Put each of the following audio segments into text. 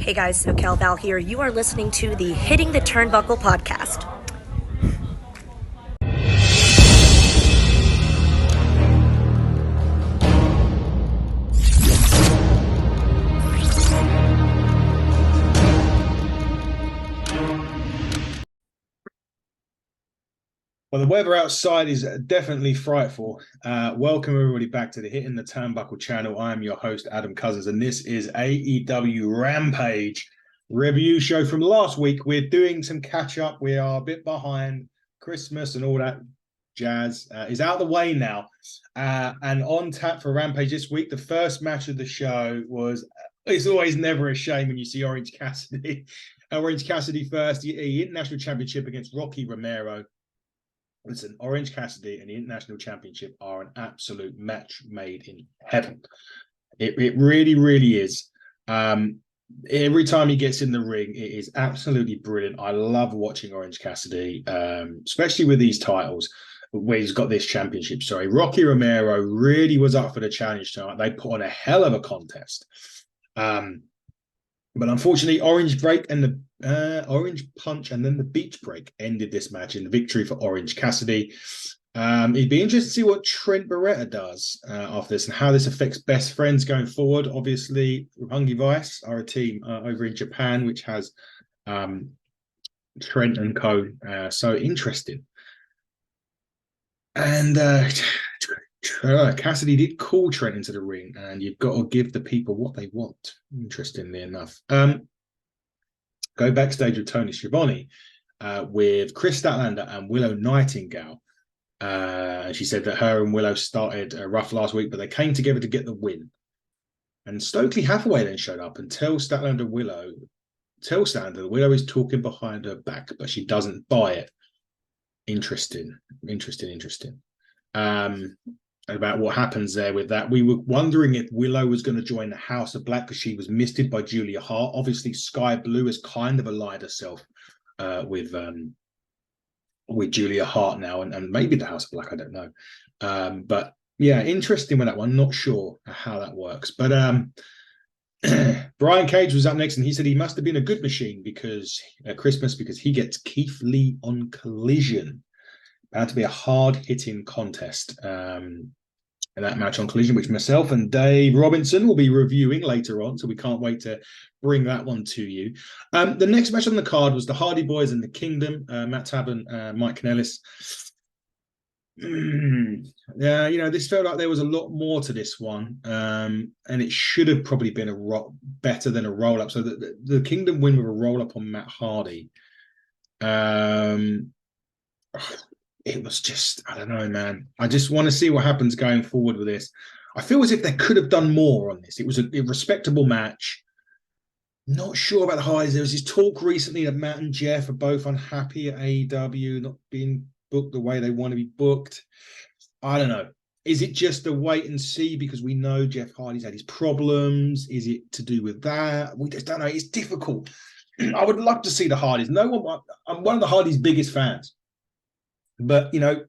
Hey guys, SoCal Val here. You are listening to the Hitting the Turnbuckle podcast. Well, the weather outside is definitely frightful. Welcome everybody back to the Hitting the Turnbuckle channel. I am your host, Adam Cousins, and this is AEW Rampage review show from last week. We're doing some catch up. We are a bit behind. Christmas and all that jazz is out of the way now. And on tap for Rampage this week, the first match of the show was, it's always never a shame when you see Orange Cassidy. Orange Cassidy first, the International Championship against Rocky Romero. Listen, Orange Cassidy and the International Championship are an absolute match made in heaven. It really, really is. Every time he gets in the ring, it is absolutely brilliant. I love watching Orange Cassidy, especially with these titles, where he's got this championship. Sorry, Rocky Romero really was up for the challenge tonight. They put on a hell of a contest. But unfortunately, Orange Break and the Orange Punch and then the Beach Break ended this match in the victory for Orange Cassidy. It'd be interesting to see what Trent Beretta does after this and how this affects best friends going forward. Obviously, Roppongi Vice are a team over in Japan, which has Trent and co. So interesting. And Cassidy did call Trent into the ring, and you've got to give the people what they want. Interestingly enough, go backstage with Tony Schiavone with Chris Statlander and Willow Nightingale. She said that her and Willow started rough last week, but they came together to get the win. And Stokely Hathaway then showed up and tells Statlander Willow is talking behind her back, but she doesn't buy it. Interesting. About what happens there with that. We were wondering if Willow was going to join the House of Black because she was misted by Julia Hart. Obviously, Skye Blue has kind of allied herself with Julia Hart now, and maybe the House of Black, I don't know. But yeah, interesting with that one. Not sure how that works. But Brian Cage was up next, and he said he must have been a good machine because at Christmas, because he gets Keith Lee on Collision. About to be a hard-hitting contest. And that match on Collision, which myself and Dave Robinson will be reviewing later on, so we can't wait to bring that one to you. The next match on the card was the Hardy Boys and the Kingdom, Matt Taven, Mike Kanellis. Yeah, this felt like there was a lot more to this one, and it should have probably been better than a roll-up. So the Kingdom win with a roll-up on Matt Hardy. It was just, I don't know, man. I just want to see what happens going forward with this. I feel as if they could have done more on this. It was a respectable match. Not sure about the highs. There was this talk recently that Matt and Jeff are both unhappy at AEW, not being booked the way they want to be booked. I don't know. Is it just a wait and see because we know Jeff Hardy's had his problems? Is it to do with that? We just don't know. It's difficult. I would love to see the Hardys. I'm one of the Hardys' biggest fans. But you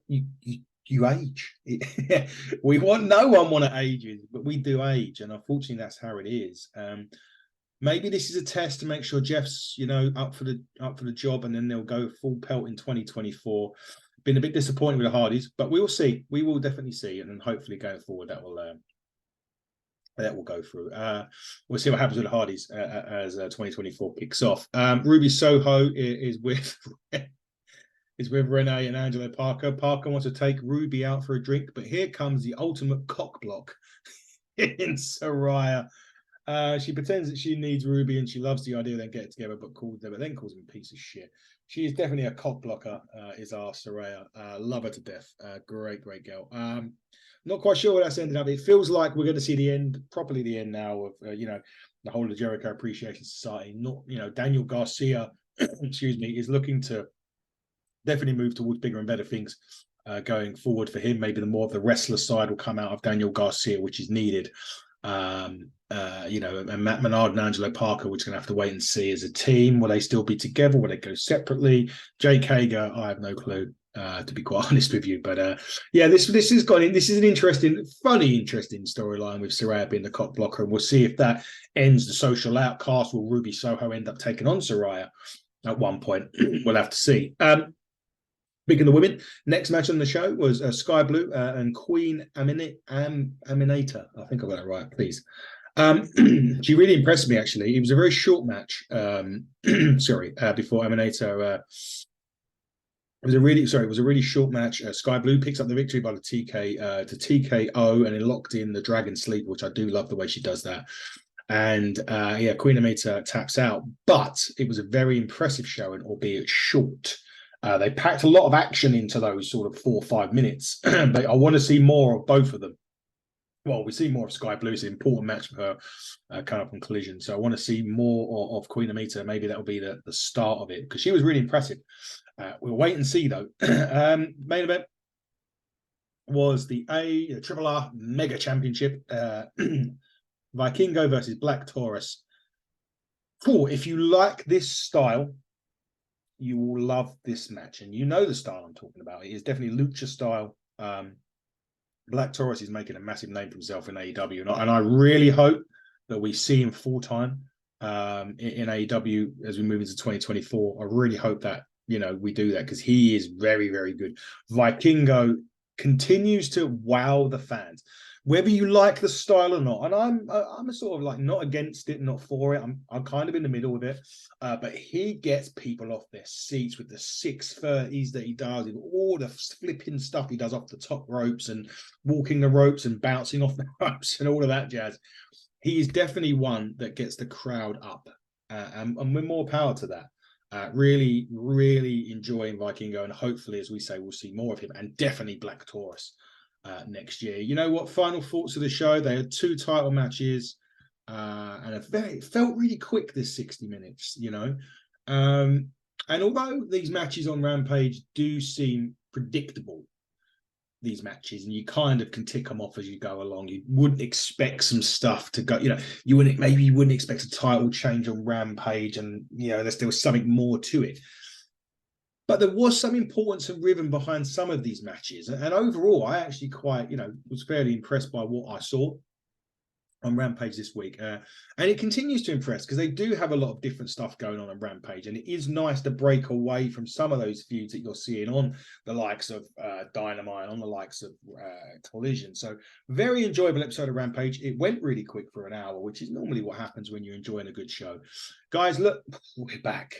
age. We want no one want to age, but we do age, and unfortunately, that's how it is. Maybe this is a test to make sure Jeff's up for the job, and then they'll go full pelt in 2024. Been a bit disappointed with the Hardys, but we will see. We will definitely see, and then hopefully going forward that will go through. We'll see what happens with the Hardys as 2024 kicks off. Ruby Soho is with. Is with Renee and Angelo Parker. Parker wants to take Ruby out for a drink, but here comes the ultimate cock block in Saraya. She pretends that she needs Ruby and she loves the idea of them getting together, but then calls him a piece of shit. She is definitely a cock blocker, is our Saraya. Love her to death. Great girl. Not quite sure what that's ended up. It feels like we're going to see the end now of, the whole of the Jericho Appreciation Society. Daniel Garcia, excuse me, is looking to definitely move towards bigger and better things going forward for him. Maybe the more of the wrestler side will come out of Daniel Garcia, which is needed. And Matt Menard and Angelo Parker, we're just going to have to wait and see as a team. Will they still be together? Will they go separately? Jake Hager, I have no clue. to be quite honest with you. But yeah, this is an interesting, funny, interesting storyline with Saraya being the cock blocker, and we'll see if that ends the social outcast. Will Ruby Soho end up taking on Saraya at one point? We'll have to see. Speaking of women, next match on the show was Skye Blue and Queen Aminata. I think I got it right, please. She really impressed me, actually. It was a very short match. Before Aminata. It was a really short match. Skye Blue picks up the victory by the TKO, and it locked in the Dragon Sleeper, which I do love the way she does that. And Queen Aminata taps out, but it was a very impressive showing, albeit short. They packed a lot of action into those sort of 4 or 5 minutes, but I want to see more of both of them. Well, we see more of Skye Blue. It's an important match for her coming up on Collision. So I want to see more of Queen Aminata. Maybe that'll be the start of it, because she was really impressive. We'll wait and see, though. Main event was the Triple R Mega Championship. Vikingo versus Black Taurus. Cool. If you like this style, you will love this match. And you know the style I'm talking about. It is definitely lucha style. Black Taurus is making a massive name for himself in AEW. And I really hope that we see him full-time in AEW as we move into 2024. I really hope that, we do that, because he is very, very good. Vikingo continues to wow the fans, whether you like the style or not. And I'm a sort of like not against it, not for it. I'm kind of in the middle with it. But he gets people off their seats with the 630s that he does, with all the flipping stuff he does off the top ropes and walking the ropes and bouncing off the ropes and all of that jazz. He is definitely one that gets the crowd up, and we're more power to that. Really, really enjoying Vikingo, and hopefully, as we say, we'll see more of him, and definitely Black Taurus next year. You know what? Final thoughts of the show. They had 2 title matches, and it felt really quick, this 60 minutes. And although these matches on Rampage do seem predictable, these matches, and you kind of can tick them off as you go along, you wouldn't expect some stuff to go. You wouldn't expect a title change on Rampage, and there's still something more to it. But there was some importance and rhythm behind some of these matches. And overall, I actually quite, was fairly impressed by what I saw on Rampage this week. And it continues to impress, because they do have a lot of different stuff going on Rampage. And it is nice to break away from some of those feuds that you're seeing on the likes of Dynamite, on the likes of Collision. So very enjoyable episode of Rampage. It went really quick for an hour, which is normally what happens when you're enjoying a good show. Guys, look, we're back.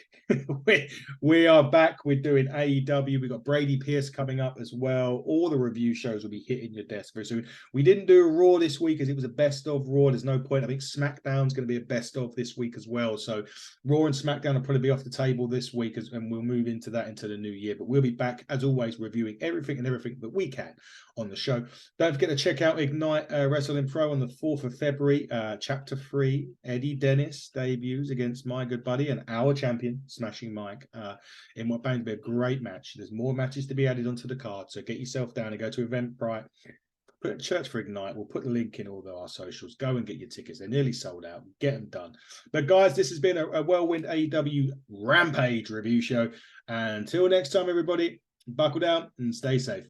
we are back. We're doing AEW. We've got Brady Pierce coming up as well. All the review shows will be hitting your desk very soon. We didn't do a Raw this week, as it was a best of Raw. There's no point. I think SmackDown's going to be a best of this week as well. So Raw and SmackDown will probably be off the table this week, and we'll move into that into the new year. But we'll be back, as always, reviewing everything that we can on the show. Don't forget to check out Ignite Wrestling Pro on the 4th of February. Chapter 3, Eddie Dennis debuts against my good buddy and our champion, Smashing Mike, in what bound to be a great match. There's more matches to be added onto the card, so get yourself down and go to Eventbrite. Put Church for Ignite. We'll put the link in all of our socials. Go and get your tickets. They're nearly sold out. Get them done. But guys, this has been a whirlwind AEW Rampage review show. And until next time, everybody, buckle down and stay safe.